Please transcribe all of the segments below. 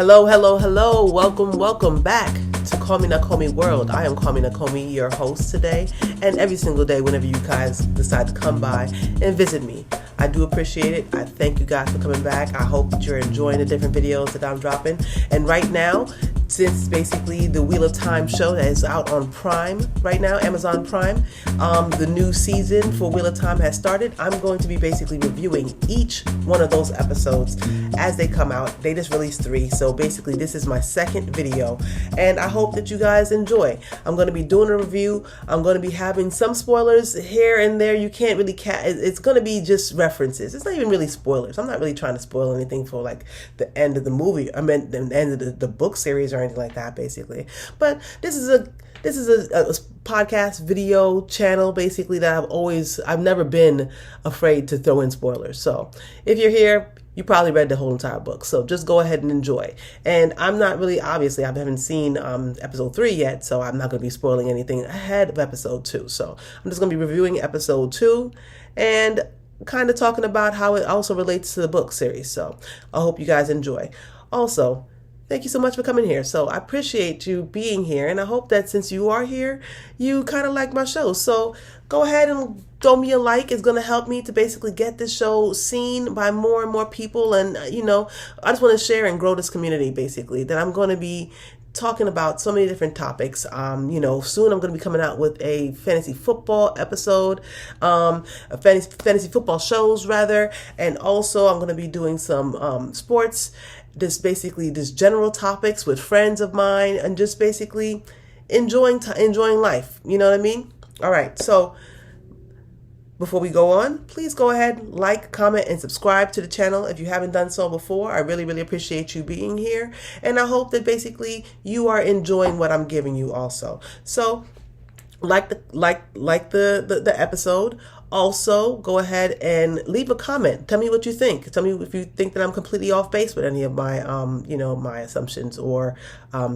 Hello, hello, hello. Welcome back to CallMeNakomi World. I am CallMeNakomi, your host today, and every single day whenever you guys decide to come by and visit me. I do appreciate it. I thank you guys for coming back. I hope that you're enjoying the different videos that I'm dropping. And right now, since basically the Wheel of Time show that is out on Prime right now, Amazon Prime, the new season for Wheel of Time has started. I'm going to be basically reviewing each one of those episodes as they come out. They just released 3, so basically this is my second video, and I hope that you guys enjoy. I'm going to be doing a review. I'm going to be having some spoilers here and there. You can't really it's going to be just references. It's not even really spoilers. I'm not really trying to spoil anything for like the end of the movie. I mean the end of the book series or anything like that, basically. But this is a podcast video channel basically that I've never been afraid to throw in spoilers. So if you're here, you probably read the whole entire book, so just go ahead and enjoy. And I'm not really, obviously, I haven't seen episode 3 yet, so I'm not going to be spoiling anything ahead of episode 2. So I'm just going to be reviewing episode 2 and kind of talking about how it also relates to the book series. So I hope you guys enjoy. Also, thank you so much for coming here. So I appreciate you being here, and I hope that since you are here, you kind of like my show. So go ahead and throw me a like. It's going to help me to basically get this show seen by more and more people. And, I just want to share and grow this community, basically, that I'm going to be talking about so many different topics. Soon I'm going to be coming out with a fantasy football episode, fantasy football shows rather, and also I'm going to be doing some sports, just general topics with friends of mine, and just basically enjoying life. You know what I mean? All right, so before we go on, please go ahead, like, comment, and subscribe to the channel if you haven't done so before. I really, really appreciate you being here, and I hope that basically you are enjoying what I'm giving you also. So, like the episode. Also, go ahead and leave a comment. Tell me what you think. Tell me if you think that I'm completely off base with any of my, my assumptions or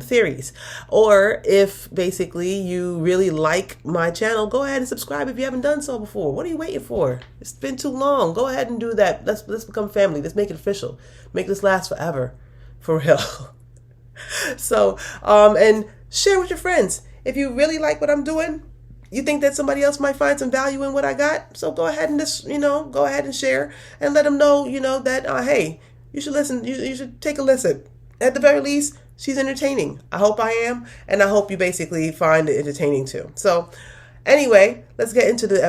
theories. Or if basically you really like my channel, go ahead and subscribe if you haven't done so before. What are you waiting for? It's been too long. Go ahead and do that. Let's become family. Let's make it official. Make this last forever. For real. So, and share with your friends. If you really like what I'm doing, you think that somebody else might find some value in what I got, so go ahead and just, go ahead and share and let them know, that, hey, you should listen. You should take a listen. At the very least, she's entertaining. I hope I am, and I hope you basically find it entertaining too. So anyway, let's get into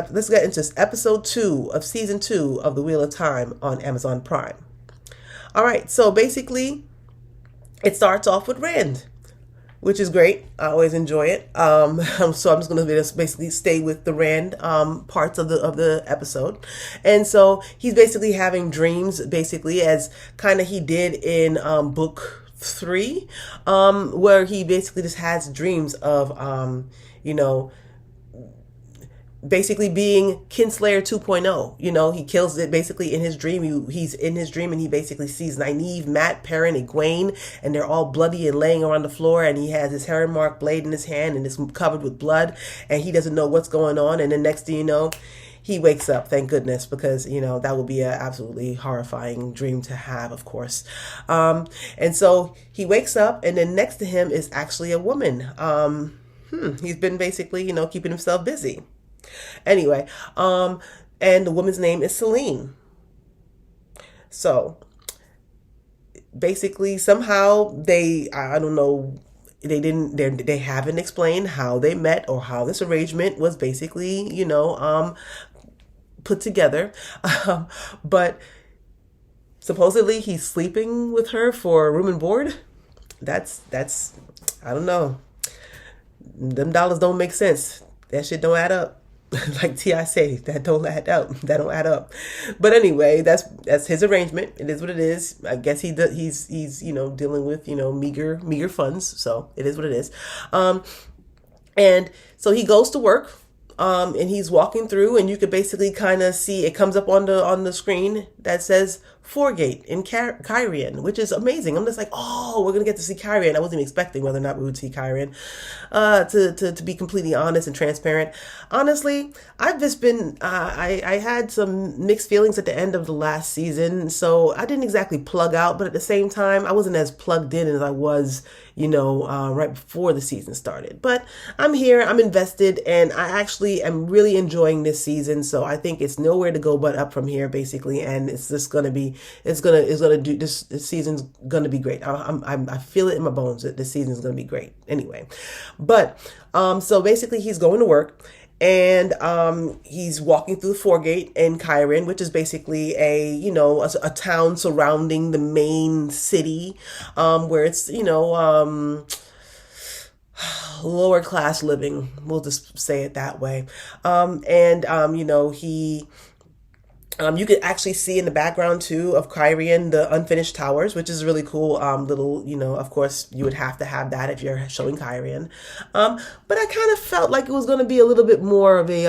episode 2 of season 2 of The Wheel of Time on Amazon Prime. All right, so basically, it starts off with Rand, which is great. I always enjoy it. So I'm just going to basically stay with the Rand parts of the episode. And so he's basically having dreams, basically, as kind of he did in book 3, where he basically just has dreams of, basically being Kinslayer 2.0. He kills it basically in his dream. He's in his dream and he basically sees Nynaeve, Matt, Perrin, and Egwene, and they're all bloody and laying around the floor, and he has his heron mark blade in his hand and it's covered with blood, and he doesn't know what's going on. And then next thing you know, he wakes up, thank goodness, because, that would be an absolutely horrifying dream to have, of course. And so he wakes up, and then next to him is actually a woman. He's been basically, keeping himself busy. Anyway, and the woman's name is Celine. So basically, somehow they haven't explained how they met or how this arrangement was basically, put together. But supposedly he's sleeping with her for room and board. That's I don't know. Them dollars don't make sense. That shit don't add up. Like T.I. say, that don't add up. But anyway, that's his arrangement. It is what it is. I guess he's dealing with meager funds, so it is what it is. And so he goes to work, and he's walking through, and you could basically kind of see it comes up on the screen that says Forgate in Kyrian, which is amazing. I'm just like, oh, we're gonna get to see Kyrian. I wasn't even expecting whether or not we would see Kyrian. To be completely honest and transparent, honestly, I've just been I had some mixed feelings at the end of the last season, so I didn't exactly plug out, but at the same time, I wasn't as plugged in as I was, right before the season started. But I'm here, I'm invested, and I actually am really enjoying this season. So I think it's nowhere to go but up from here, basically. And it's just gonna be, it's gonna do this. This season's gonna be great. I feel it in my bones that this season's gonna be great. Anyway, but so basically, he's going to work. And he's walking through the Forgate in Kyrian, which is basically a town surrounding the main city, where it's lower class living. We'll just say it that way. He. You can actually see in the background too of Kyrian the unfinished towers, which is really cool. Little, of course, you would have to have that if you're showing Kyrian. But I kind of felt like it was going to be a little bit more of a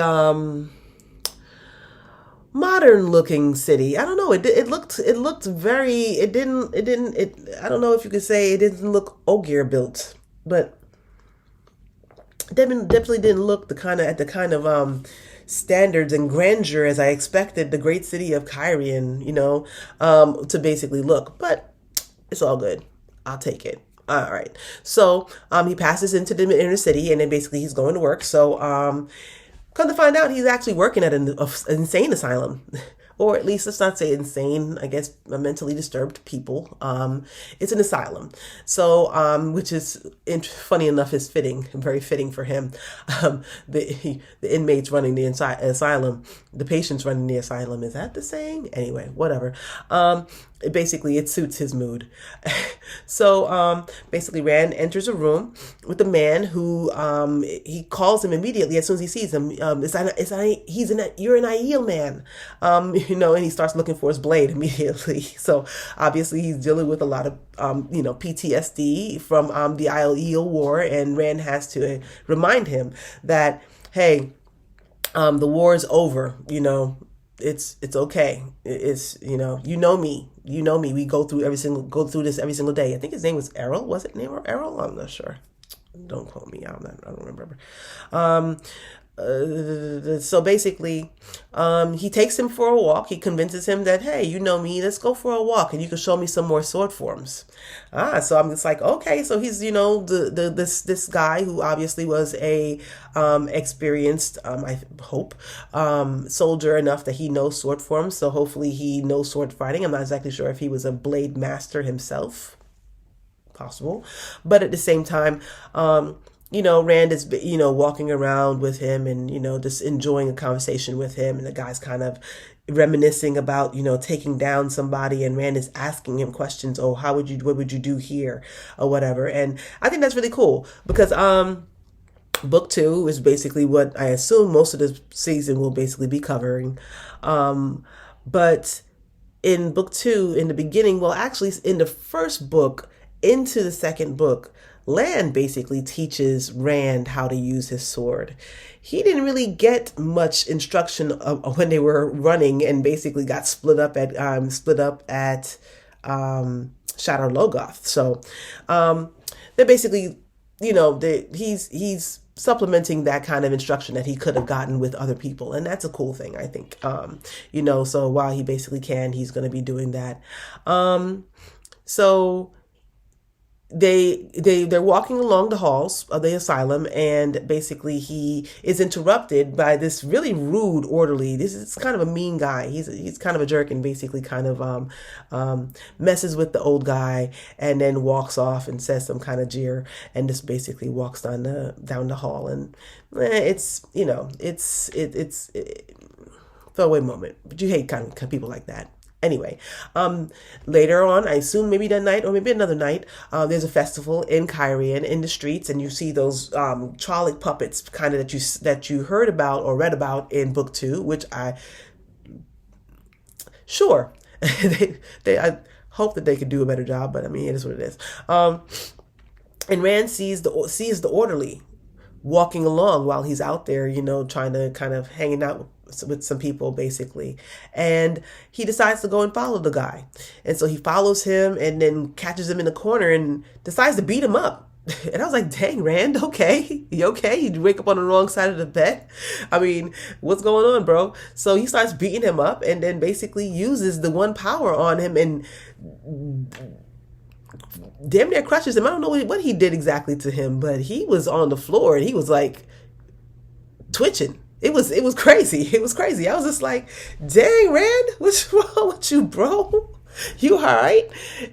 modern looking city. I don't know. It looked very. It didn't. I don't know if you could say it didn't look Ogier built, but definitely didn't look the kind of standards and grandeur as I expected the great city of Kyrian, to basically look. But it's all good. I'll take it. All right. So he passes into the inner city, and then basically he's going to work. So come to find out, he's actually working at an insane asylum. Or at least, let's not say insane, I guess mentally disturbed people. It's an asylum. So, which is, funny enough, is fitting, very fitting for him. The inmates running the asylum, the patients running the asylum, is that the saying? Anyway, whatever. Basically, it suits his mood. So, basically, Rand enters a room with a man who, he calls him immediately as soon as he sees him. You're an Aiel man. And he starts looking for his blade immediately. So, obviously, he's dealing with a lot of, PTSD from the Aiel War, and Rand has to remind him that, hey, the war is over, it's okay. It's, me. We go through this every single day. I think his name was Errol. Was it name Errol? I'm not sure. Don't quote me. I don't remember. So basically, he takes him for a walk. He convinces him that, hey, you know me, let's go for a walk and you can show me some more sword forms. So I'm just like, okay. So he's, this guy who obviously was a experienced, I hope, soldier enough that he knows sword forms. So hopefully he knows sword fighting. I'm not exactly sure if he was a blade master himself. Possible. But at the same time, Rand is, walking around with him and, just enjoying a conversation with him. And the guy's kind of reminiscing about, taking down somebody, and Rand is asking him questions. Oh, what would you do here or whatever? And I think that's really cool because, book 2 is basically what I assume most of the season will basically be covering. But in book 2, in the beginning, well, actually in the first book into the second book, Lan basically teaches Rand how to use his sword. He didn't really get much instruction when they were running and basically got split up at Shadow Logoth. So they're basically, he's supplementing that kind of instruction that he could have gotten with other people, and that's a cool thing, I think. So while he basically can, he's going to be doing that. So they're walking along the halls of the asylum, and basically he is interrupted by this really rude orderly. This is kind of a mean guy. He's kind of a jerk, and basically kind of messes with the old guy, and then walks off and says some kind of jeer, and just basically walks down the hall. And it's throwaway moment, but you hate kind of people like that. Anyway, later on, I assume maybe that night or maybe another night, there's a festival in Kyrian in the streets, and you see those Trollic puppets kind of that you heard about or read about in book 2, which I hope that they could do a better job, but I mean, it is what it is. And Rand sees the orderly walking along while he's out there, trying to kind of hanging out with some people basically, and he decides to go and follow the guy. And so he follows him and then catches him in the corner and decides to beat him up. And I was like, dang, Rand, okay, you okay? You wake up on the wrong side of the bed? I mean, what's going on, bro? So he starts beating him up and then basically uses the one power on him and damn near crushes him. I don't know what he did exactly to him, but he was on the floor and he was like twitching. It was crazy. It was crazy. I was just like, dang, Rand, what's wrong with you, bro? You all right?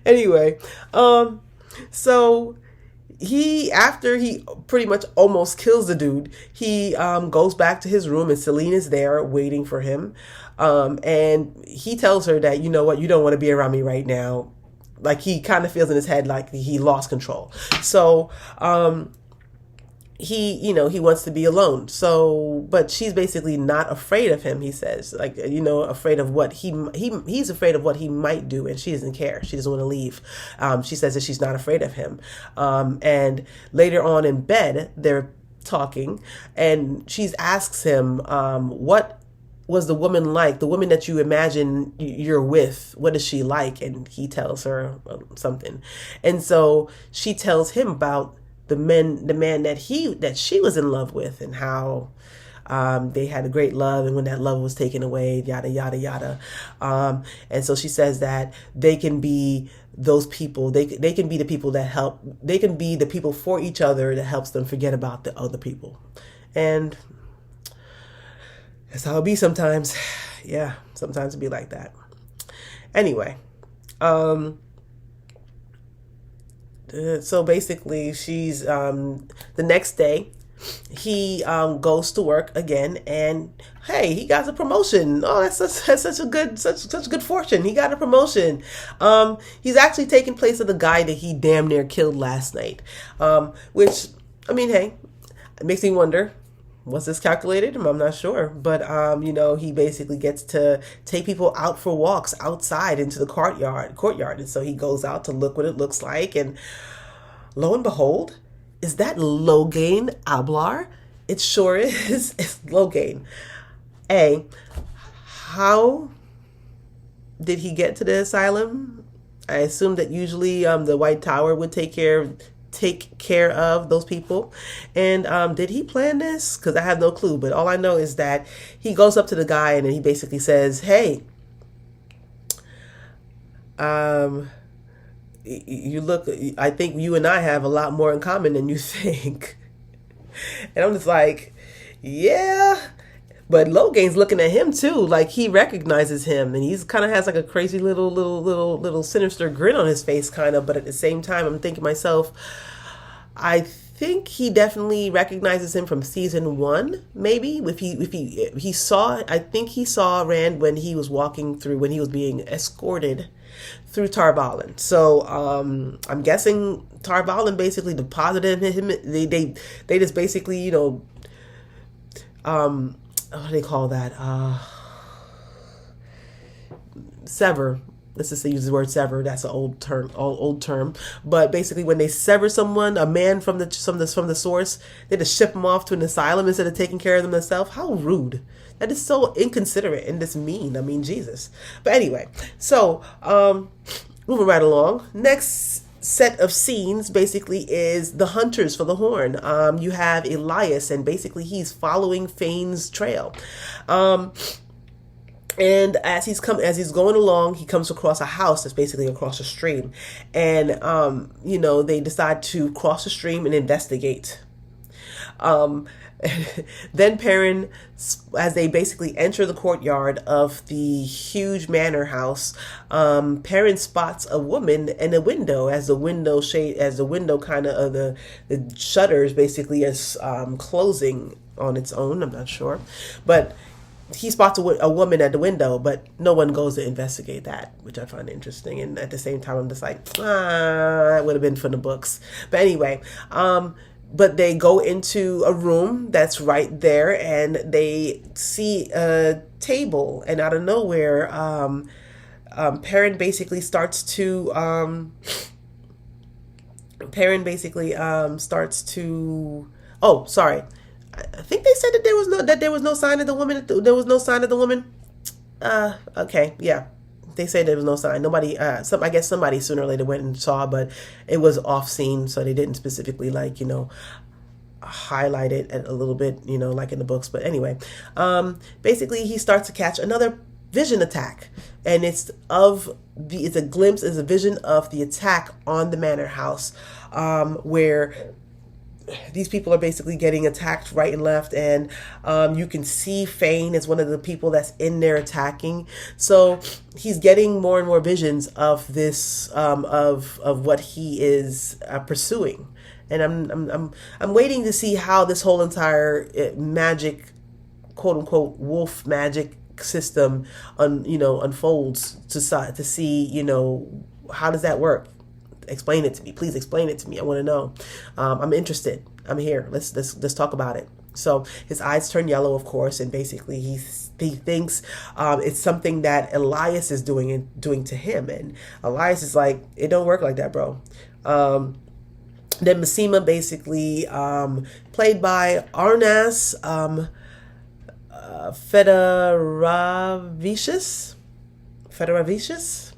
Anyway, so after he pretty much almost kills the dude, he goes back to his room and Selene is there waiting for him. And he tells her that, you know what, you don't want to be around me right now. Like he kind of feels in his head like he lost control. So he wants to be alone. So, but she's basically not afraid of him, he says, like, afraid of what he's afraid of what he might do, and she doesn't care. She doesn't want to leave. She says that she's not afraid of him. And later on in bed, they're talking and she asks him, what was the woman like? The woman that you imagine you're with, what is she like? And he tells her something. And so she tells him about the man that she was in love with, and how they had a great love, and when that love was taken away, yada yada yada. And so she says that they can be those people. They can be the people that help. They can be the people for each other that helps them forget about the other people. And that's how it be sometimes. Yeah, sometimes it be like that. Anyway, so basically she's the next day he goes to work again, and hey, he got a promotion. Oh, that's such good fortune. He got a promotion. He's actually taking place of the guy that he damn near killed last night. Which, I mean, hey, it makes me wonder, was this calculated? I'm not sure. But, he basically gets to take people out for walks outside into the courtyard. And so he goes out to look what it looks like. And lo and behold, is that Logain Ablar? It sure is. It's Logain. How did he get to the asylum? I assume that usually the White Tower would take care of those people. And did he plan this? Because I have no clue. But all I know is that he goes up to the guy and he basically says, hey, you look, I think you and I have a lot more in common than you think. And I'm just like, yeah. But Logain's looking at him too, like he recognizes him, and he's kind of has like a crazy little sinister grin on his face, kind of. But at the same time, I'm thinking to myself, I think he definitely recognizes him from season 1, maybe. If he saw, I think he saw Rand when he was when he was being escorted through Tar Valon. So I'm guessing Tar Valon basically deposited him. They just basically, what do they call that? Sever. Let's just use the word sever. That's an old term. But basically, when they sever someone, a man from the source, they just ship him off to an asylum instead of taking care of them themselves. How rude! That is so inconsiderate and just mean. I mean, Jesus. But anyway, so moving right along. Next set of scenes basically is the hunters for the horn. You have Elias, and basically he's following Fane's trail. And as he's going along, he comes across a house that's basically across a stream, and they decide to cross the stream and investigate. Then Perrin, as they basically enter the courtyard of the huge manor house, Perrin spots a woman in a window as the window kind of the shutters basically is closing on its own. I'm not sure, but he spots a woman at the window, but no one goes to investigate that, which I find interesting. And at the same time, I'm just like, that would have been from the books. But anyway, but they go into a room that's right there, and they see a table, and out of nowhere, Perrin basically starts to I think they said that there was no sign of the woman. There was no sign of the woman. Okay, yeah. They say there was no sign. Nobody, I guess somebody sooner or later went and saw, but it was off scene, so they didn't specifically highlight it a little bit, like in the books. But anyway, basically he starts to catch another vision attack, and it's a vision of the attack on the manor house, where these people are basically getting attacked right and left, and you can see Fane is one of the people that's in there attacking. So he's getting more and more visions of this, of what he is pursuing, and I'm waiting to see how this whole entire magic, quote unquote, wolf magic system unfolds to see how does that work. Explain it to me. Please explain it to me. I want to know. I'm interested. I'm here. Let's talk about it. So his eyes turn yellow, of course, and basically he thinks it's something that Elias is doing to him, and Elias is like, it don't work like that, bro. Then Masima, basically played by Arnas Federavicius.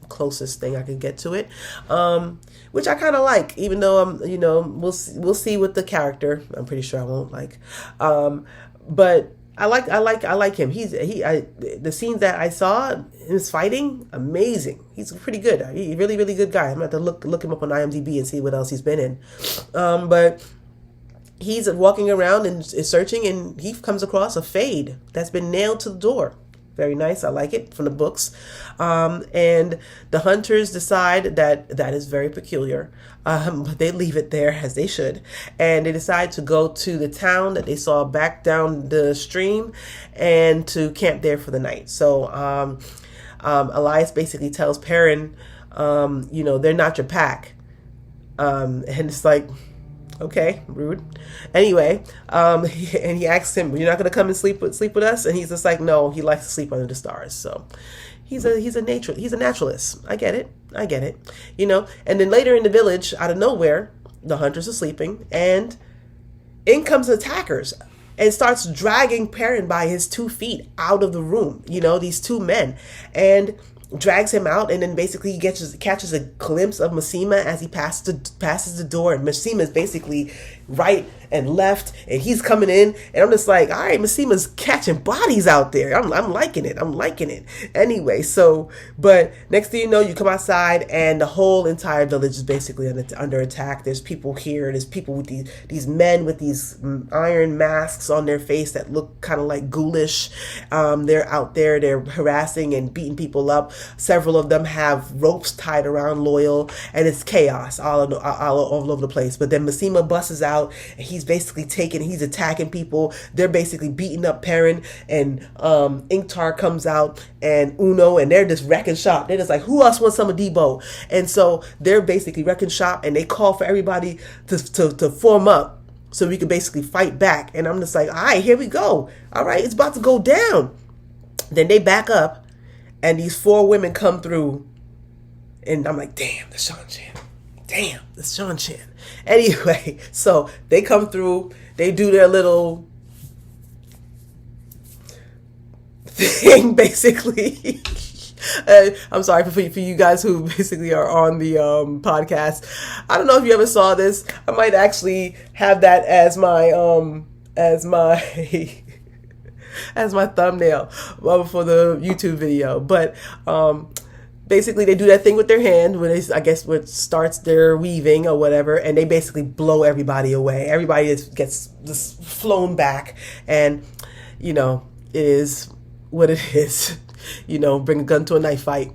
Closest thing I can get to it, which I kind of like, even though we'll see with the character. I'm pretty sure I won't like, but I like him. The scenes that I saw his fighting, amazing. He's pretty good. He's a really, really good guy. I'm gonna have to look him up on IMDb and see what else he's been in. But he's walking around and is searching, and he comes across a fade that's been nailed to the door. Very nice. I like it, from the books. And the hunters decide that is very peculiar. But they leave it there, as they should. And they decide to go to the town that they saw back down the stream and to camp there for the night. So Elias basically tells Perrin, they're not your pack. And it's like, okay, rude. Anyway, and he asks him, "You're not going to come and sleep with us?" And he's just like, "No, he likes to sleep under the stars." So he's a naturalist. I get it. And then later in the village, out of nowhere, the hunters are sleeping, and in comes attackers and starts dragging Perrin by his 2 feet out of the room. These 2 men, and drags him out, and then basically he catches a glimpse of Masima as he passes the door, and Masima is basically right and left, and he's coming in, and I'm just like, all right, Masima's catching bodies out there. I'm liking it. Anyway, so, but next thing you know, you come outside, and the whole entire village is basically under attack. There's people here. There's people with these men with these iron masks on their face that look kind of like ghoulish. They're out there. They're harassing and beating people up. Several of them have ropes tied around Loyal, and it's chaos all over the place. But then Masima busts out, and he's attacking people. They're basically beating up Perrin, and Inktar comes out, and Uno, and they're just wrecking shop. They're just like, who else wants some of Debo? And so they're basically wrecking shop, and they call for everybody to form up so we can basically fight back. And I'm just like, all right, here we go. All right, it's about to go down. Then they back up, and these 4 women come through, and I'm like, damn, that's Sean Chan. Anyway, so they come through, they do their little thing, basically. I'm sorry for you guys who basically are on the podcast. I don't know if you ever saw this. I might actually have that as my as my thumbnail for the YouTube video. But basically they do that thing with their hand when what starts their weaving or whatever, and they basically blow everybody away. Everybody gets just flown back, and it is what it is. Bring a gun to a knife fight.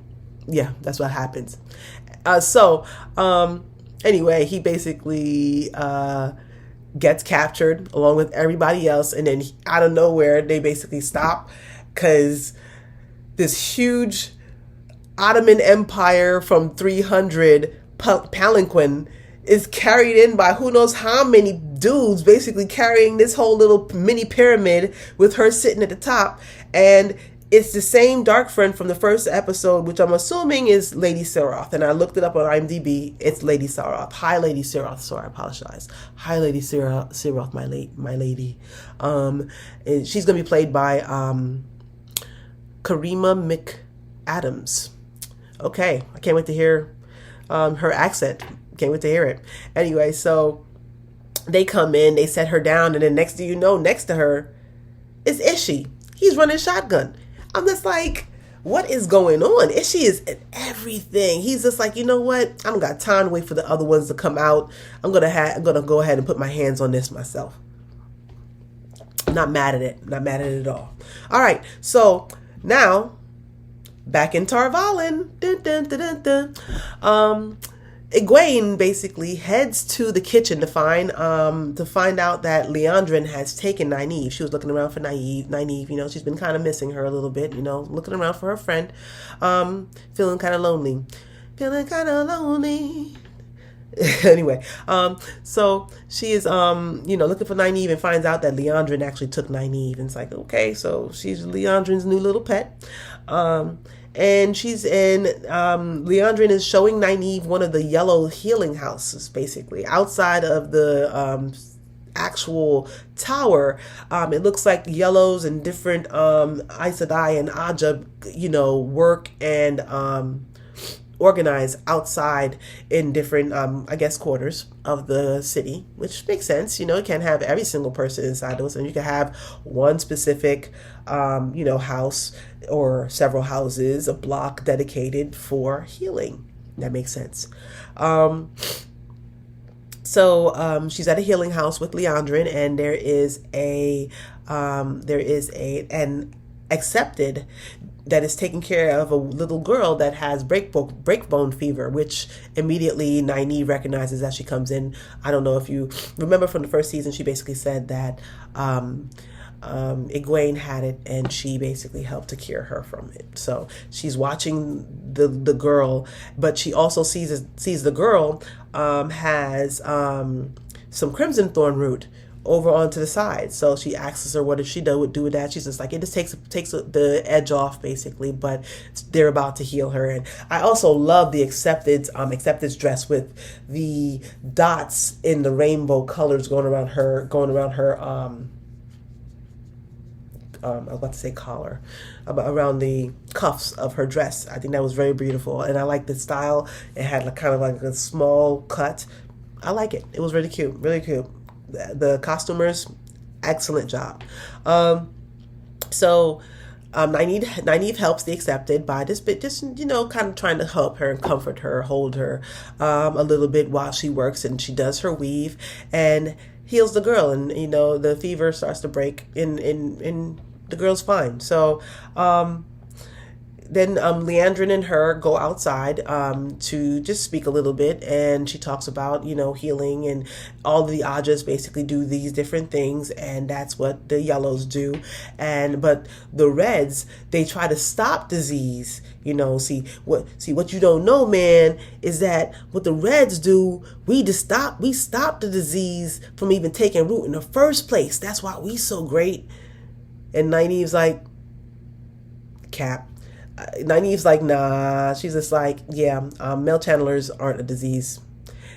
Yeah, that's what happens. Anyway, he basically gets captured along with everybody else, and then out of nowhere they basically stop because this huge Ottoman Empire from 300 palanquin is carried in by who knows how many dudes, basically carrying this whole little mini pyramid with her sitting at the top, and it's the same dark friend from the first episode, which I'm assuming is Lady Seroth. And I looked it up on IMDb. It's Lady Seroth. Hi, Lady Seroth. Sorry, I apologize. Hi, Lady Seroth, my lady. And she's going to be played by Karima McAdams. Okay, I can't wait to hear her accent. Can't wait to hear it. Anyway, so they come in, they set her down, and then next thing you know, next to her is Ishi. He's running shotgun. I'm just like, what is going on? Ishi is in everything. He's just like, you know what? I don't got time to wait for the other ones to come out. I'm gonna go ahead and put my hands on this myself. Not mad at it. Not mad at it at all. All right. So now back in Tarvalin. Dun, dun, dun, dun, dun. Egwene basically heads to the kitchen to find out that Leandrin has taken Nynaeve. She was looking around for Nynaeve, you know, she's been kind of missing her a little bit, you know, looking around for her friend, feeling kind of lonely. Anyway, so she is, looking for Nynaeve and finds out that Leandrin actually took Nynaeve, and it's like, okay, so she's Leandrin's new little pet. And Leandrin is showing Nynaeve one of the yellow healing houses, basically, outside of the actual tower. It looks like yellows and different Aes Sedai and Aja, you know, work and organize outside in different, quarters of the city, which makes sense. You know, you can't have every single person inside those, and you can have one specific, house or several houses, a block dedicated for healing. That makes sense. So she's at a healing house with Leandrin, and there is an accepted that is taking care of a little girl that has breakbone fever, which immediately Nynaeve recognizes as she comes in. I don't know if you remember from the first season, she basically said that Egwene had it, and she basically helped to cure her from it. So she's watching the girl, but she also sees the girl has some crimson thorn root over onto the side. So she asks her what does she do with that. She's just like, it just takes the edge off, basically, but they're about to heal her. And I also love the acceptance dress with the dots in the rainbow colors going around her I was about to say collar, around the cuffs of her dress. I think that was very beautiful, and I like the style. It had kind of like a small cut. I like it. It was really cute, really cute. The costumers, excellent job. So Nynaeve helps the accepted by just kind of trying to help her and comfort her, hold her a little bit while she works, and she does her weave and heals the girl, and the fever starts to break in the girl's fine. So then Leandrin and her go outside to just speak a little bit, and she talks about healing, and all the Ajas basically do these different things, and that's what the yellows do. But the reds, they try to stop disease. See what you don't know, man, is that what the reds do, we stop the disease from even taking root in the first place. That's why we so great. And Nynaeve's like, Cap. Nynaeve's like, nah. She's just like, yeah, male channelers aren't a disease.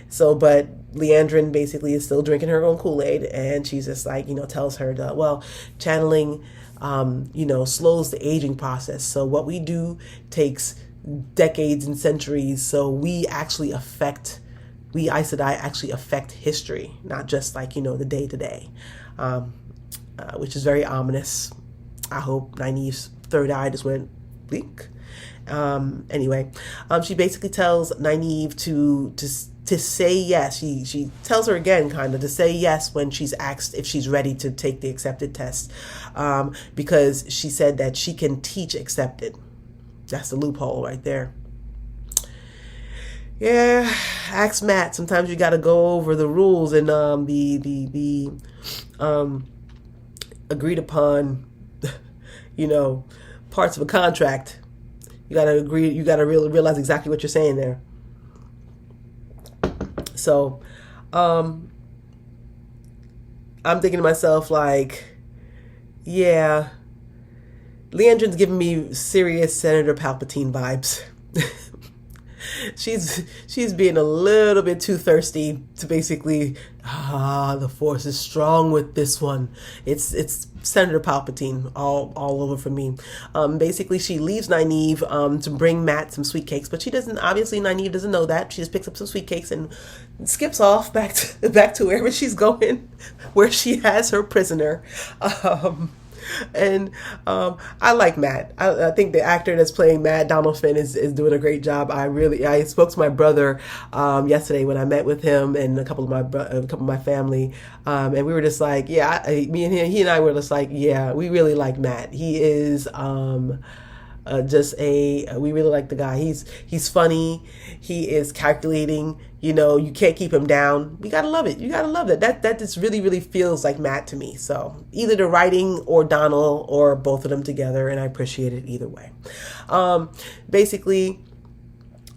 So, but Leandrin basically is still drinking her own Kool-Aid, and she's just like, tells her that, well, channeling, slows the aging process. So what we do takes decades and centuries. So we Aes Sedai actually affect history, not just like, the day to day, which is very ominous. I hope Nynaeve's third eye just went blink. Anyway, she basically tells Nynaeve to say yes. She tells her again, kind of, to say yes when she's asked if she's ready to take the accepted test, because she said that she can teach accepted. That's the loophole right there. Yeah, ask Matt. Sometimes you got to go over the rules and the agreed upon, parts of a contract. You got to agree. You got to really realize exactly what you're saying there. So, I'm thinking to myself, like, yeah, Leandrin's giving me serious Senator Palpatine vibes. she's being a little bit too thirsty to basically, the Force is strong with this one. It's Senator Palpatine all over for me. Basically, she leaves Nynaeve to bring Matt some sweet cakes, but she doesn't. Obviously, Nynaeve doesn't know that. She just picks up some sweet cakes and skips off back to wherever she's going, where she has her prisoner. And I like Matt. I think the actor that's playing Matt, Donald Finn, is doing a great job. I spoke to my brother yesterday when I met with him and a couple of my family, and we were just like, yeah, he and I were just like, yeah, we really like Matt. He is we really like the guy. He's funny. He is calculating. You can't keep him down. You gotta love it. You gotta love that. That just really, really feels like Matt to me. So either the writing or Donald or both of them together, and I appreciate it either way. Basically,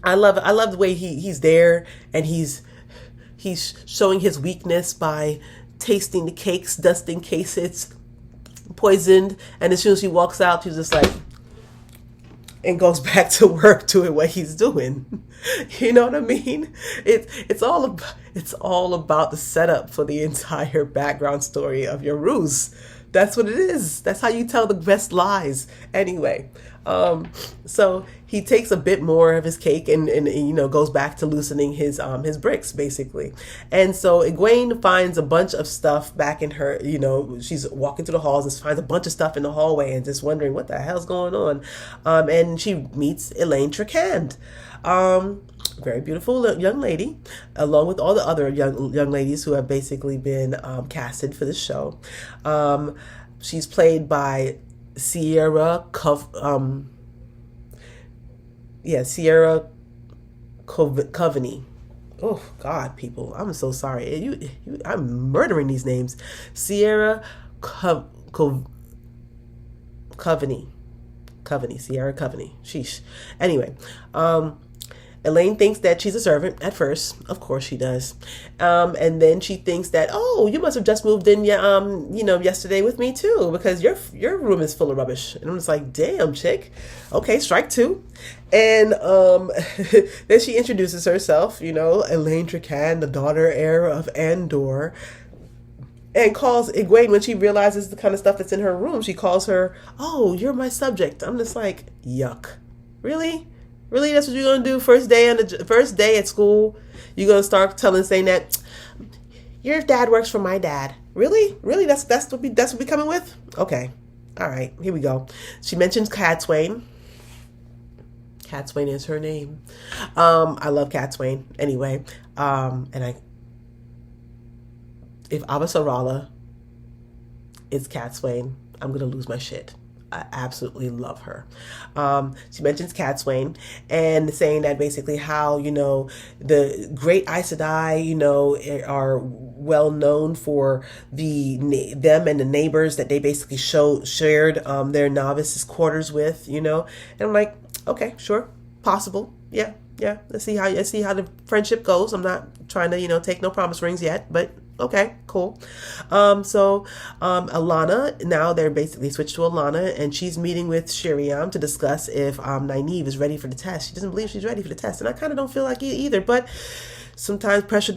I love the way he's there and he's showing his weakness by tasting the cakes, just in case it's poisoned. And as soon as he walks out, she's just like, and goes back to work doing what he's doing. You know what I mean? It's all about the setup for the entire background story of your ruse. That's what it is. That's how you tell the best lies. Anyway, so he takes a bit more of his cake and goes back to loosening his bricks basically. And so Egwene finds a bunch of stuff back in her. She's walking through the halls and finds a bunch of stuff in the hallway and just wondering what the hell's going on. And she meets Elaine Tricand. Very beautiful young lady, along with all the other young ladies who have basically been casted for the show. She's played by Sierra Coveney. Oh God, people, I'm so sorry. I'm murdering these names. Sierra Coveney. Sierra Coveney. Sheesh. Anyway, Elaine thinks that she's a servant at first. Of course she does. And then she thinks that, oh, you must have just moved in yesterday with me too, because your room is full of rubbish. And I'm just like, damn, chick. Okay, strike two. And then she introduces herself, Elaine Tricand, the daughter heir of Andor. And calls Egwene, when she realizes the kind of stuff that's in her room, she calls her, oh, you're my subject. I'm just like, yuck. Really? Really, that's what you're gonna do first day at school? You're gonna start saying that your dad works for my dad. Really? That's what we coming with? Okay, all right, here we go. She mentions Catswain. Catswain is her name. I love Catswain. Anyway, if Avasarala is Catswain, I'm gonna lose my shit. I absolutely love her. She mentions Catswain and saying that basically how, the great Aes Sedai, are well known for them and the neighbors that they basically shared their novices quarters with, And I'm like, okay, sure, possible. Yeah. Let's see how the friendship goes. I'm not trying to, take no promise rings yet, but okay, cool. So Alana, now they're basically switched to Alana, and she's meeting with Shiriam to discuss if Nynaeve is ready for the test. She doesn't believe she's ready for the test, and I kind of don't feel like it either, but sometimes pressure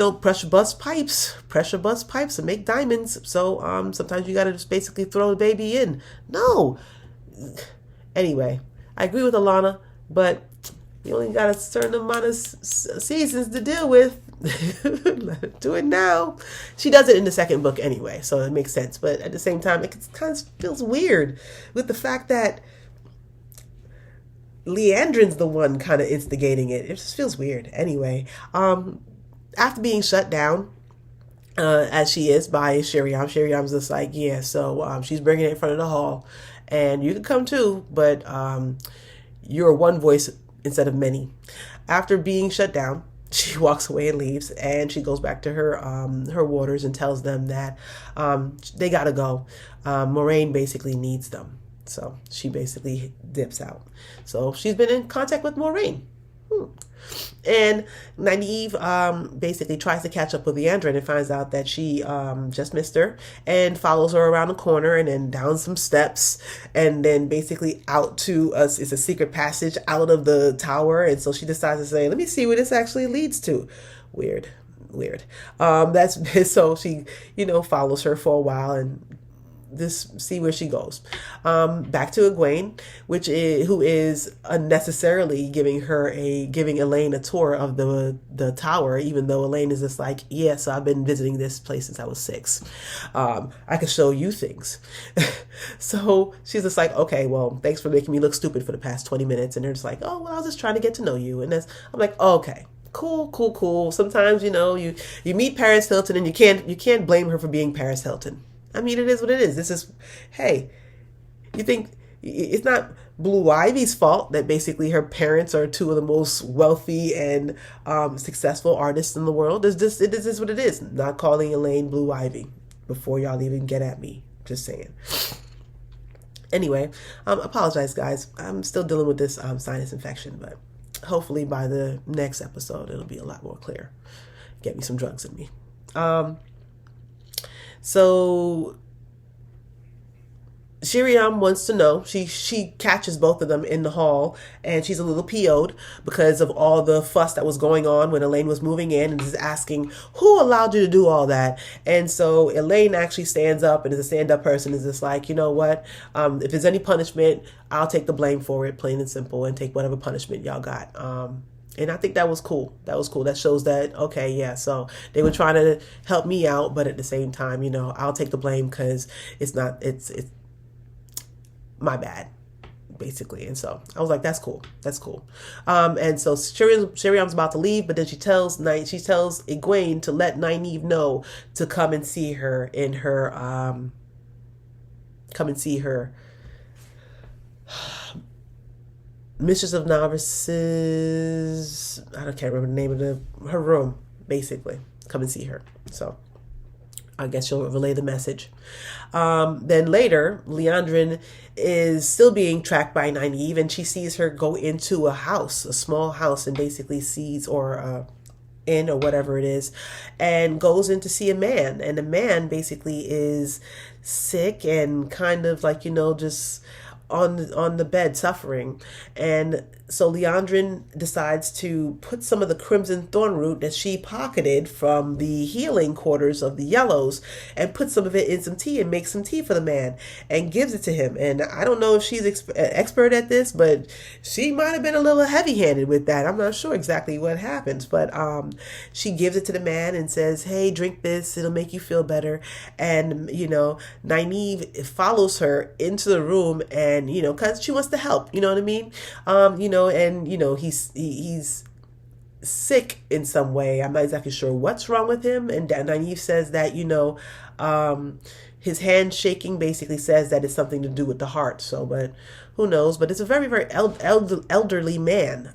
bust pipes and make diamonds. So sometimes you gotta just basically throw the baby in. No. Anyway, I agree with Alana, but you only got a certain amount of seasons to deal with. Do it now. She does it in the second book anyway, so it makes sense. But at the same time, it kind of feels weird with the fact that Leandrin's the one kind of instigating it. It just feels weird. Anyway, after being shut down, as she is by Shiriam's just like, yeah, so she's bringing it in front of the hall, and you can come too, but you're one voice instead of many. After being shut down, she walks away and leaves, and she goes back to her warders and tells them that they gotta go. Moraine basically needs them, so she basically dips out. So she's been in contact with Moraine. And Nynaeve basically tries to catch up with Leandra and finds out that she just missed her and follows her around the corner and then down some steps and then basically out to us. It's a secret passage out of the tower. And so she decides to say, let me see where this actually leads to. Weird. That's so she, follows her for a while and just see where she goes. Back to Egwene, who is unnecessarily giving Elaine a tour of the tower, even though Elaine is just like, yes, I've been visiting this place since I was 6. I can show you things. So she's just like, okay, well, thanks for making me look stupid for the past 20 minutes. And they're just like, oh, well, I was just trying to get to know you. And I'm like, oh, okay. Cool. Sometimes, you meet Paris Hilton and you can't blame her for being Paris Hilton. I mean, it is what it is. This is, hey, you think it's not Blue Ivy's fault that basically her parents are 2 of the most wealthy and successful artists in the world. It is what it is. Not calling Elaine Blue Ivy before y'all even get at me. Just saying. Anyway, apologize, guys. I'm still dealing with this sinus infection, but hopefully by the next episode, it'll be a lot more clear. Get me some drugs in me. So Shiriam wants to know. She catches both of them in the hall, and she's a little PO'd because of all the fuss that was going on when Elaine was moving in, and is asking, who allowed you to do all that? And so Elaine actually stands up, and as a stand-up person is just like, you know what? If there's any punishment, I'll take the blame for it, plain and simple, and take whatever punishment y'all got. And I think that was cool. That shows that, okay, yeah, so they were trying to help me out, but at the same time, I'll take the blame because it's my bad, basically. And so I was like, that's cool. And so Shiriam's about to leave, but then she tells Egwene to let Nynaeve know to come and see her in her, Mistress of Novices, I can't remember the name of her room, basically. Come and see her. So I guess she'll relay the message. Then later, Liandrin is still being tracked by Nynaeve, and she sees her go into a small house, and basically sees, or inn or whatever it is, and goes in to see a man. And the man basically is sick and kind of like, just on the bed suffering. And so Liandrin decides to put some of the crimson thorn root that she pocketed from the healing quarters of the Yellows and put some of it in some tea and makes some tea for the man and gives it to him. And I don't know if she's expert at this, but she might have been a little heavy-handed with that. I'm not sure exactly what happens, but she gives it to the man and says, hey, drink this, it'll make you feel better. And Nynaeve follows her into the room, and because she wants to help, you know what I mean? He's sick in some way. I'm not exactly sure what's wrong with him. And Nynaeve says that, his hand shaking basically says that it's something to do with the heart. So, but who knows? But it's a very, very elderly man.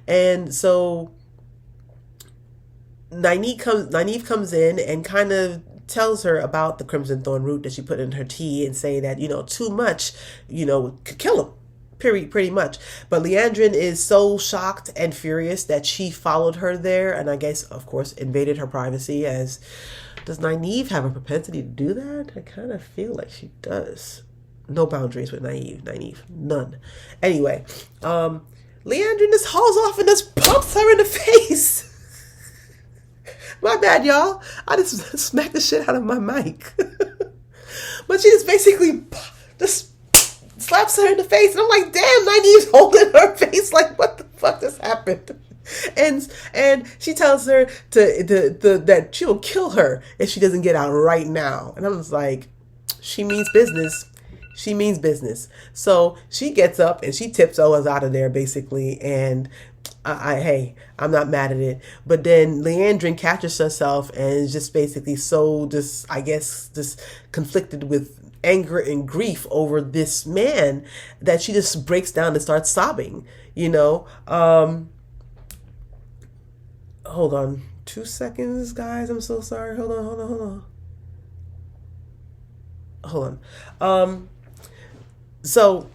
And so Nynaeve comes in and kind of tells her about the crimson thorn root that she put in her tea and say that, too much, could kill him. Pretty much. But Liandrin is so shocked and furious that she followed her there, and I guess, of course, invaded her privacy. Does Nynaeve have a propensity to do that? I kind of feel like she does. No boundaries with Nynaeve. None. Anyway, Liandrin just hauls off and just pumps her in the face. My bad, y'all. I just smacked the shit out of my mic. But she just basically just slaps her in the face. And I'm like, damn, Nynaeve's holding her face. Like, what the fuck just happened? And she tells her that she'll kill her if she doesn't get out right now. And I was like, she means business. She means business. So she gets up and she tiptoes out of there, basically. And I'm not mad at it. But then Liandrin catches herself and is just basically just conflicted with anger and grief over this man that she just breaks down and starts sobbing, Hold on 2 seconds, guys. I'm so sorry. Hold on. So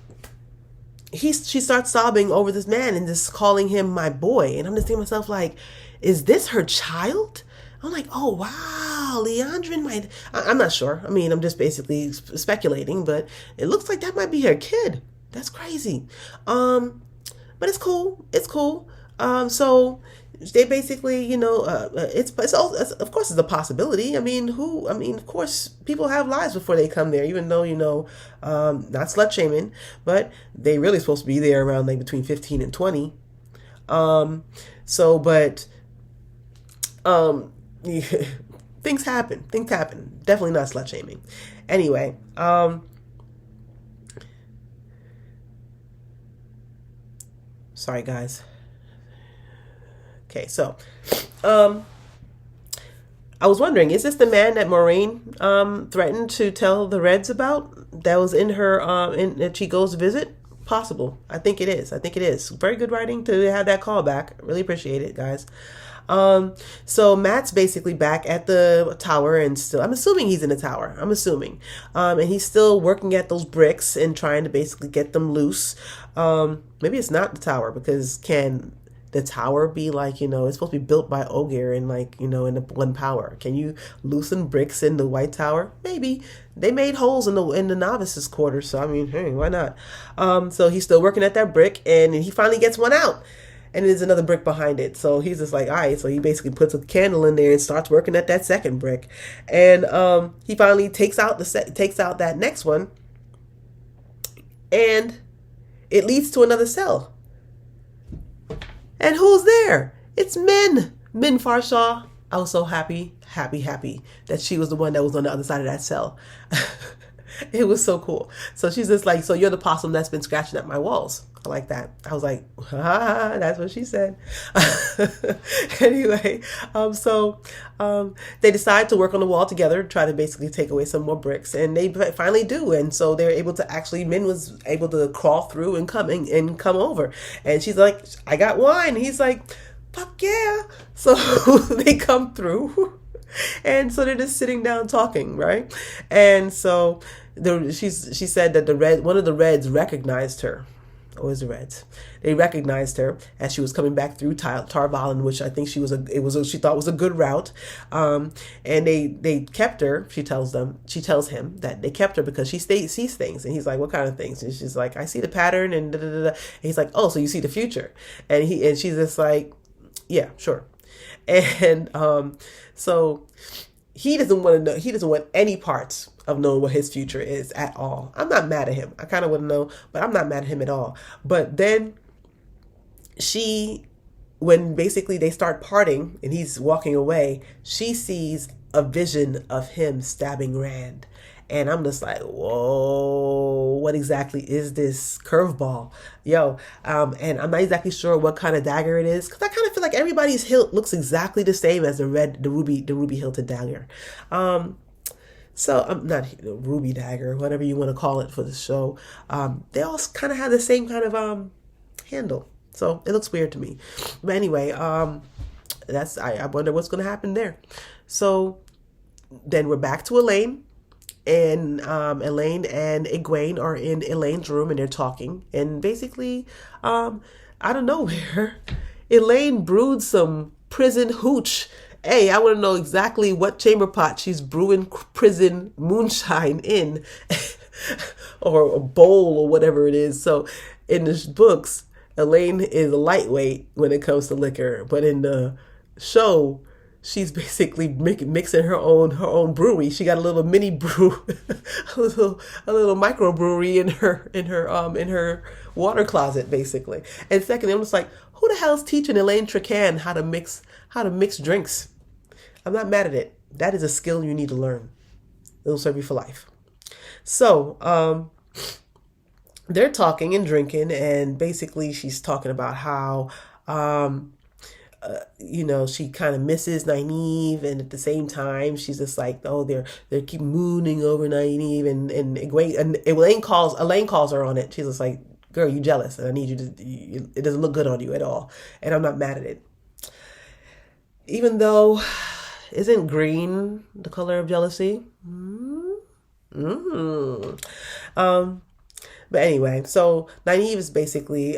she starts sobbing over this man and just calling him my boy. And I'm just thinking to myself, like, is this her child? I'm like, oh wow, Leandrin might. I'm not sure. I mean, I'm just basically speculating, but it looks like that might be her kid. That's crazy. But it's cool. It's cool. So they basically, it's all, of course it's a possibility. I mean, of course people have lives before they come there, even though, not slut shaming, but they really supposed to be there around like between 15 and 20. But things happen. Definitely not slut shaming. Anyway, sorry guys. Okay, so I was wondering, is this the man that Maureen threatened to tell the Reds about that was in her that she goes to visit? Possible. I think it is. Very good writing to have that call back. Really appreciate it, guys. So Matt's basically back at the tower and still, I'm assuming he's in the tower. And he's still working at those bricks and trying to basically get them loose. Maybe it's not the tower, because can the tower be like, it's supposed to be built by Ogier and like, in the one power. Can you loosen bricks in the White Tower? Maybe. They made holes in the novices' quarters, so I mean, hey, why not? So he's still working at that brick, and he finally gets one out. And there's another brick behind it. So he's just like, all right. So he basically puts a candle in there and starts working at that second brick. And he finally takes out that next one, and it leads to another cell. And who's there? It's Min Farshaw. I was so happy that she was the one that was on the other side of that cell. It was so cool. So she's just like, so you're the possum that's been scratching at my walls. I like that. I was like, that's what she said. Anyway, they decide to work on the wall together, try to basically take away some more bricks, and they finally do. And so they're able to actually, Min was able to crawl through and come over. And she's like, I got wine. And he's like, fuck yeah. So they come through. And so they're just sitting down talking, right? And so she said that one of the Reds recognized her. Always the Reds. They recognized her as she was coming back through Tarvalin, which I think she thought was a good route. And they kept her. She tells him that they kept her because she sees things. And he's like, what kind of things? And she's like, I see the pattern and da da da. And he's like, oh, so you see the future? And she's just like, yeah, sure. And so he doesn't want to know. He doesn't want any parts of knowing what his future is at all. I'm not mad at him. I kind of want to know, but I'm not mad at him at all. But then when basically they start parting and he's walking away, she sees a vision of him stabbing Rand. And I'm just like, whoa, what exactly is this curveball? Yo, and I'm not exactly sure what kind of dagger it is, because I kind of feel like everybody's hilt looks exactly the same as the ruby hilted dagger. So I'm not ruby dagger, whatever you want to call it for the show. They all kind of have the same kind of handle. So it looks weird to me. But anyway, I wonder what's going to happen there. So then we're back to Elaine. And Elaine and Egwene are in Elaine's room and they're talking. And basically, out of nowhere, Elaine brewed some prison hooch. Hey, I want to know exactly what chamber pot she's brewing prison moonshine in, or a bowl or whatever it is. So in the books, Elaine is a lightweight when it comes to liquor, but in the show, she's basically mixing her own brewery. She got a little mini brew, a little microbrewery in her water closet, basically. And secondly, I'm just like, who the hell's teaching Elaine Tracan how to mix drinks? I'm not mad at it. That is a skill you need to learn. It'll serve you for life. So they're talking and drinking, and basically she's talking about how she kind of misses Nynaeve, and at the same time she's just like, oh, they keep mooning over Nynaeve, and Elaine calls her on it. She's just like, girl, you jealous, and I need you to. It doesn't look good on you at all, and I'm not mad at it. Even though, isn't green the color of jealousy? But anyway, so Nynaeve is basically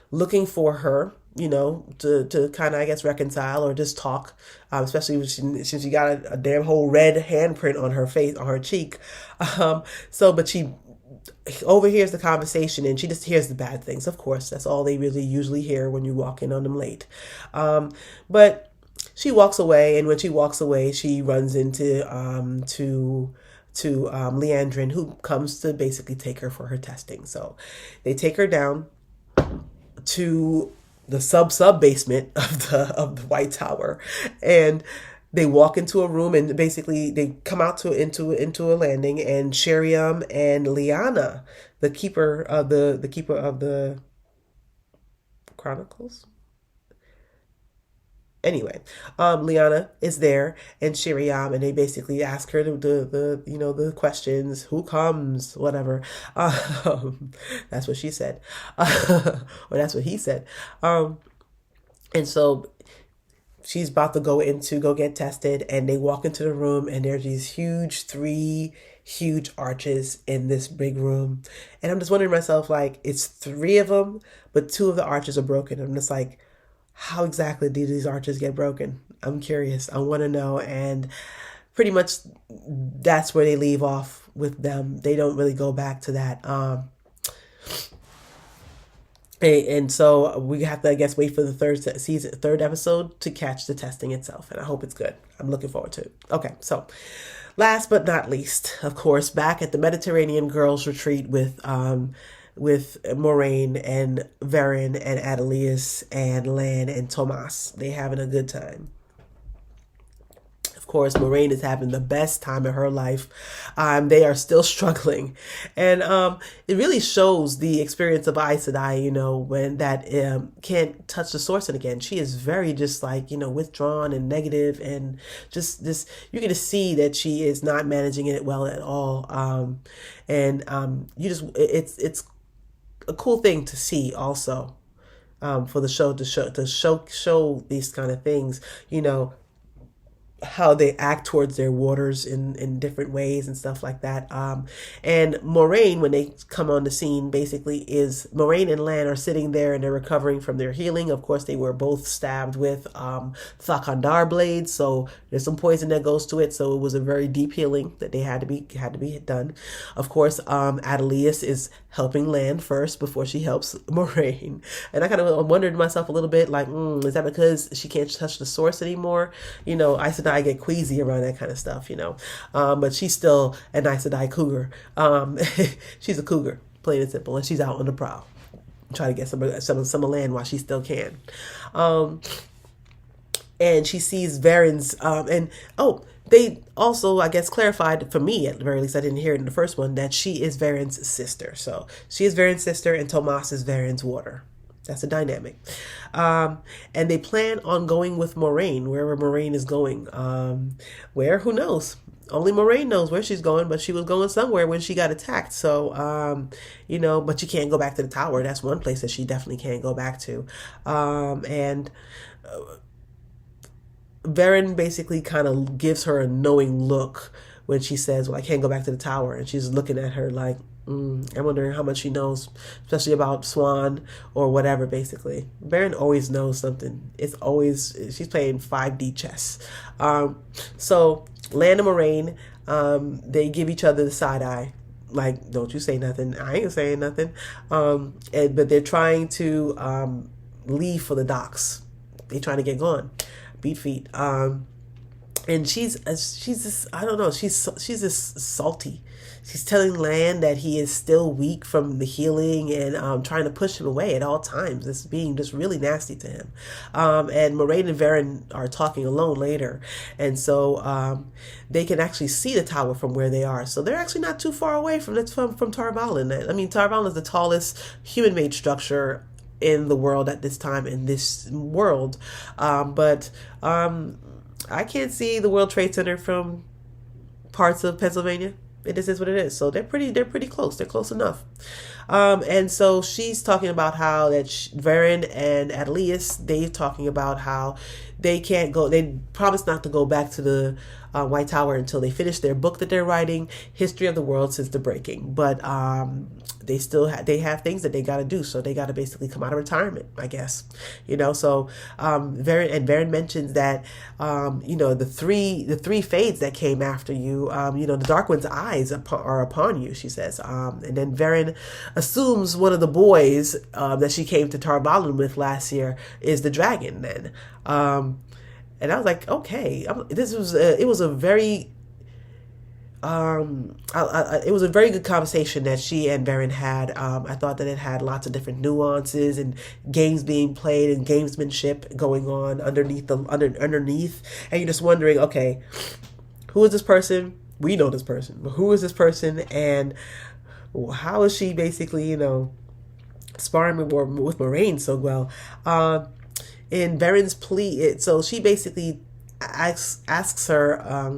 looking for her, to kind of, I guess, reconcile or just talk, especially since she got a damn whole red handprint on her face, on her cheek. But she overhears the conversation and she just hears the bad things. Of course, that's all they really usually hear when you walk in on them late. But she walks away, and when she walks away, she runs into Leandrin, who comes to basically take her for her testing. So they take her down to the sub basement of the White Tower, and they walk into a room, and basically they come out into a landing, and Sheriam and Lyanna, the keeper of the Chronicles. Anyway, Lyanna is there, and Sheriam, and they basically ask her the questions: who comes, whatever. That's what she said, or that's what he said. And so she's about to go get tested, and they walk into the room, and there's these three huge arches in this big room, and I'm just wondering to myself, like, it's three of them, but two of the arches are broken. I'm just like, how exactly did these arches get broken? I'm curious. I want to know. And pretty much that's where they leave off with them. They don't really go back to that. And so we have to, I guess, wait for the third episode to catch the testing itself. And I hope it's good. I'm looking forward to it. Okay, so last but not least, of course, back at the Mediterranean Girls Retreat with Moraine and Verin and Adelius and Lan and Tomas. They having a good time. Of course, Moraine is having the best time of her life. They are still struggling. And it really shows the experience of Aes Sedai, when that can't touch the source. And again, she is very just like, withdrawn and negative, and just this, you get to see that she is not managing it well at all. It's a cool thing to see also, for the show to show these kind of things, how they act towards their waters in different ways and stuff like that. And Moraine, when they come on the scene, basically is Moraine and Lan are sitting there and they're recovering from their healing. Of course, they were both stabbed with Thakandar blades, so there's some poison that goes to it. So it was a very deep healing that they had to be done. Of course, Adelius is helping Lan first before she helps Moraine. And I kind of wondered to myself a little bit, like, is that because she can't touch the source anymore? Aes Sedai get queasy around that kind of stuff, but she's still an Aes Sedai cougar. She's a cougar, plain and simple, and she's out on the prowl, trying to get some land while she still can. And she sees Verin's, they also, I guess, clarified for me, at the very least, I didn't hear it in the first one, that she is Verin's sister. So she is Verin's sister, and Tomas is Verin's water. That's a dynamic. And they plan on going with Moraine, wherever Moraine is going. Where? Who knows? Only Moraine knows where she's going, but she was going somewhere when she got attacked. So, but she can't go back to the tower. That's one place that she definitely can't go back to. Verin basically kind of gives her a knowing look when she says, well, I can't go back to the tower. And she's looking at her like, I'm wondering how much she knows, especially about Swan or whatever, basically. Verin always knows something. She's playing 5D chess. So Lan and Moraine, they give each other the side eye. Like, don't you say nothing. I ain't saying nothing. But they're trying to leave for the docks. They're trying to get gone. Beat feet. And she's just, I don't know, she's just salty. She's telling Lan that he is still weak from the healing, and trying to push him away at all times. It's being just really nasty to him. And Moraine and Verin are talking alone later. And so they can actually see the tower from where they are. So they're actually not too far away from Tar Valon. I mean, Tar Valon is the tallest human-made structure in the world at this time, in this world. But I can't see the World Trade Center from parts of Pennsylvania. It just is what it is. So they're pretty close. They're close enough. And so she's talking about how that Verin and Adelius, they're talking about how they can't go. They promise not to go back to the White Tower until they finish their book that they're writing, History of the World Since the Breaking. But they still they have things that they got to do, so they got to basically come out of retirement, I guess. So Varen mentions that the three fades that came after you, the Dark One's eyes are upon you, she says. And then Varen assumes one of the boys that she came to Tarvalin with last year is the dragon. Then, and I was like, okay, it was a very it was a very good conversation that she and Varen had. I thought that it had lots of different nuances and games being played and gamesmanship going on underneath, and you're just wondering, okay, who is this person? We know this person, but who is this person, and how is she basically, sparring with Moraine so well? In Varen's plea, so she basically asks her,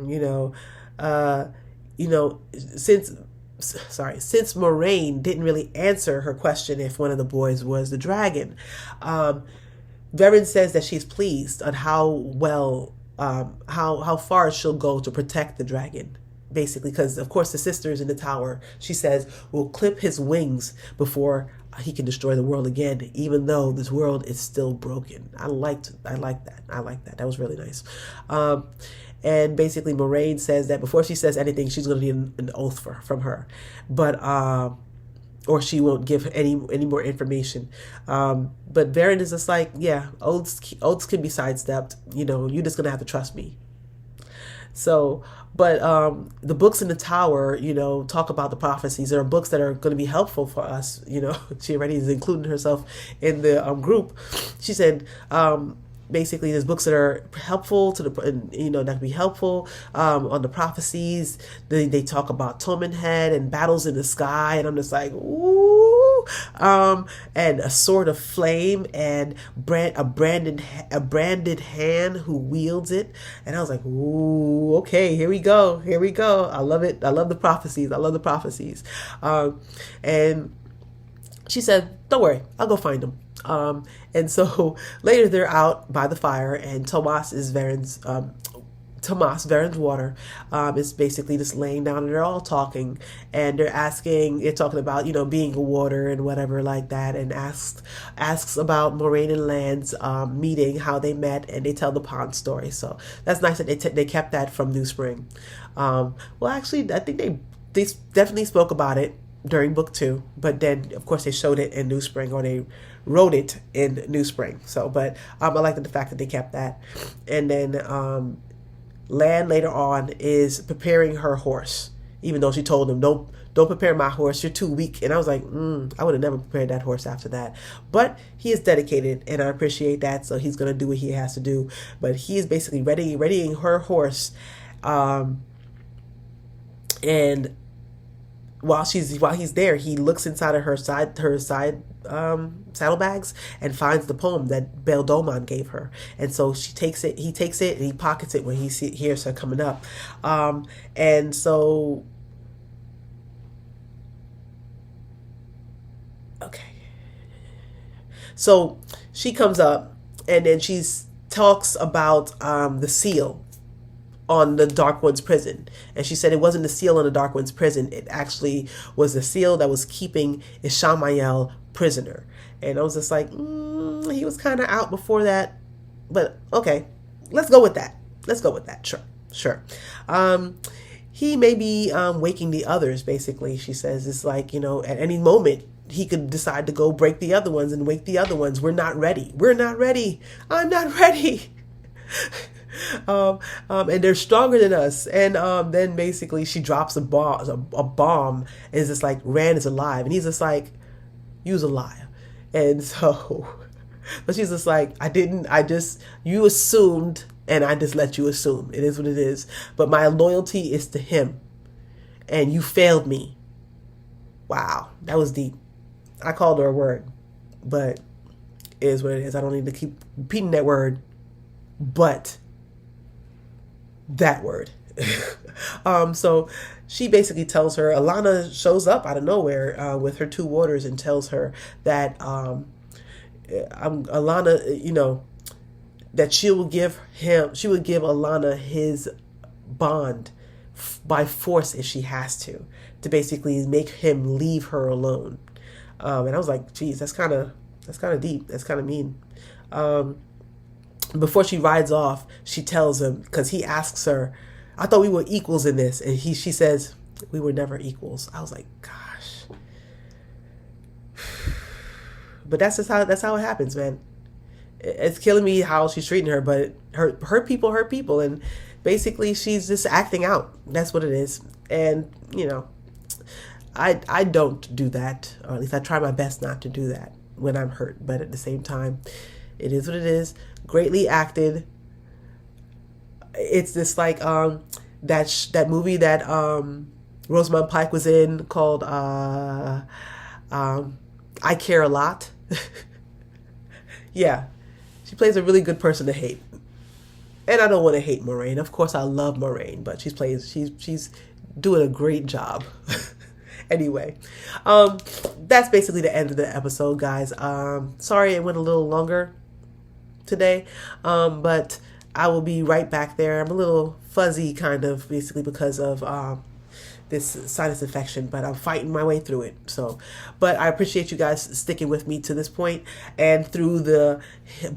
since Moraine didn't really answer her question if one of the boys was the dragon, Varen says that she's pleased on how well, how far she'll go to protect the dragon. Basically, because of course the sisters in the tower, she says, will clip his wings before he can destroy the world again, even though this world is still broken. I like that. That was really nice. And basically Moraine says that before she says anything, she's going to need an oath from her, but or she won't give any more information. But Varen is just like, yeah, oaths can be sidestepped. You're just going to have to trust me. So, but the books in the tower, talk about the prophecies. There are books that are going to be helpful for us. She already is including herself in the group. She said, basically, there's books that are helpful to that can be helpful on the prophecies. They talk about Tomenhead and battles in the sky, and I'm just like, ooh. And a sword of flame and a branded hand who wields it, and I was like, ooh, okay, here we go. I love it. I love the prophecies. And she said, don't worry, I'll go find them. And so later they're out by the fire, and Tomas, Varen's water, is basically just laying down, and they're all talking, and they're talking about, being a water and whatever like that, and asks about Moraine and Lan's meeting, how they met, and they tell the pond story. So that's nice that they kept that from New Spring. Well, actually, I think they definitely spoke about it during book 2, but then of course they showed it in New Spring, or they wrote it in New Spring. So, but I like the fact that they kept that. And then Lan later on is preparing her horse, even though she told him, don't prepare my horse, you're too weak. And I was like, I would have never prepared that horse after that. But he is dedicated, and I appreciate that. So he's going to do what he has to do. But he is basically readying her horse, and while he's there, he looks inside of her side saddlebags and finds the poem that Beldomon gave her. And so he takes it, and he pockets it when he hears her coming up. And so, okay. So she comes up, and then she talks about the seal on the Dark One's prison. And she said it wasn't the seal on the Dark One's prison. It actually was the seal that was keeping Ishamael prisoner. And I was just like, he was kind of out before that. But okay, let's go with that. Sure. He may be waking the others, basically, she says. It's like, at any moment, he could decide to go break the other ones and wake the other ones. We're not ready. I'm not ready. And they're stronger than us. And then basically she drops a bomb, and is just like, Rand is alive, and he's just like, you's a liar. And so, but she's just like, you assumed, and I just let you assume. It is what it is. But my loyalty is to him, and you failed me. Wow, that was deep. I called her a word, but it is what it is. I don't need to keep repeating that word, but that word. So she basically tells her, Alana shows up out of nowhere with her 2 warders and tells her that Alana, that she would give Alana his bond by force if she has to basically make him leave her alone. And I was like, geez, that's kind of deep. That's kind of mean. Before she rides off, she tells him, because he asks her, I thought we were equals in this. And she says, we were never equals. I was like, gosh. But that's how it happens, man. It's killing me how she's treating her, but her people. And basically she's just acting out. That's what it is. And, I don't do that, or at least I try my best not to do that when I'm hurt. But at the same time, it is what it is. Greatly acted. It's just like that movie that Rosamund Pike was in called I Care a Lot. Yeah, she plays a really good person to hate. And I don't want to hate Moraine. Of course, I love Moraine, but she's doing a great job. Anyway, that's basically the end of the episode, guys. Sorry it went a little longer today, but I will be right back there. I'm a little fuzzy, kind of, basically because of this sinus infection, but I'm fighting my way through it. So, but I appreciate you guys sticking with me to this point and through the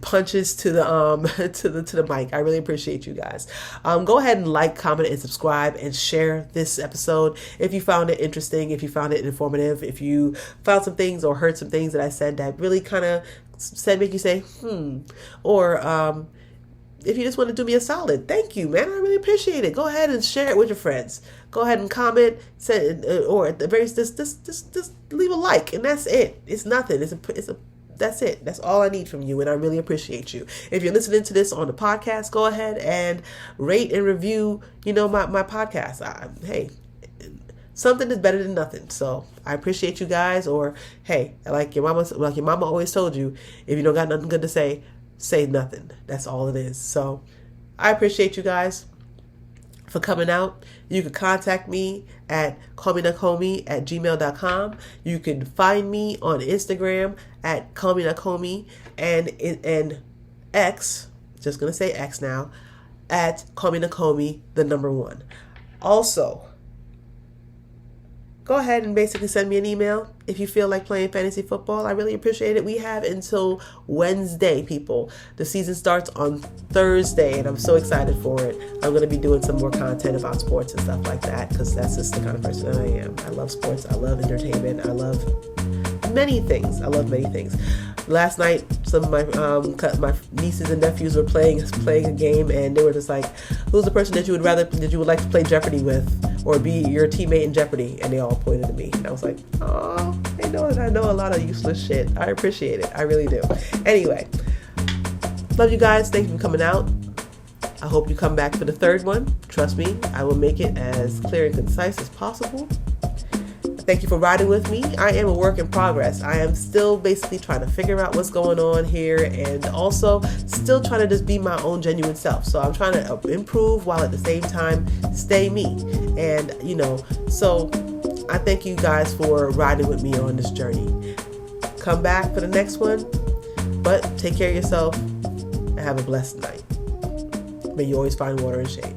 punches to the to the mic. I really appreciate you guys. Go ahead and like, comment, and subscribe, and share this episode if you found it interesting, if you found it informative, if you found some things or heard some things that I said that really kind of make you say or if you just want to do me a solid, thank you, man. I really appreciate it. Go ahead and share it with your friends. Go ahead and comment, or at the very just leave a like, and that's it. It's nothing. That's it. That's all I need from you, and I really appreciate you. If you're listening to this on the podcast, go ahead and rate and review. My podcast. Hey, something is better than nothing. So I appreciate you guys. Or hey, like your mama always told you, if you don't got nothing good to say nothing. That's all it is. So I appreciate you guys for coming out. You can contact me at CallMeNakomi@gmail.com. You can find me on Instagram at CallMeNakomi and X, just going to say X now, at CallMeNakomi, the number 1. Also, go ahead and basically send me an email if you feel like playing fantasy football. I really appreciate it. We have until Wednesday, people. The season starts on Thursday, and I'm so excited for it. I'm going to be doing some more content about sports and stuff like that, because that's just the kind of person that I am. I love sports. I love entertainment. I love many things. Last night, some of my nieces and nephews were playing a game, and they were just like, "Who's the person that you would like to play Jeopardy with, or be your teammate in Jeopardy?" And they all pointed at me, and I was like, "Oh, they know that I know a lot of useless shit." I appreciate it. I really do. Anyway, love you guys. Thank you for coming out. I hope you come back for the third one. Trust me, I will make it as clear and concise as possible. Thank you for riding with me. I am a work in progress. I am still basically trying to figure out what's going on here, and also still trying to just be my own genuine self. So I'm trying to improve while at the same time stay me. And, so I thank you guys for riding with me on this journey. Come back for the next one, but take care of yourself and have a blessed night. May you always find water and shade.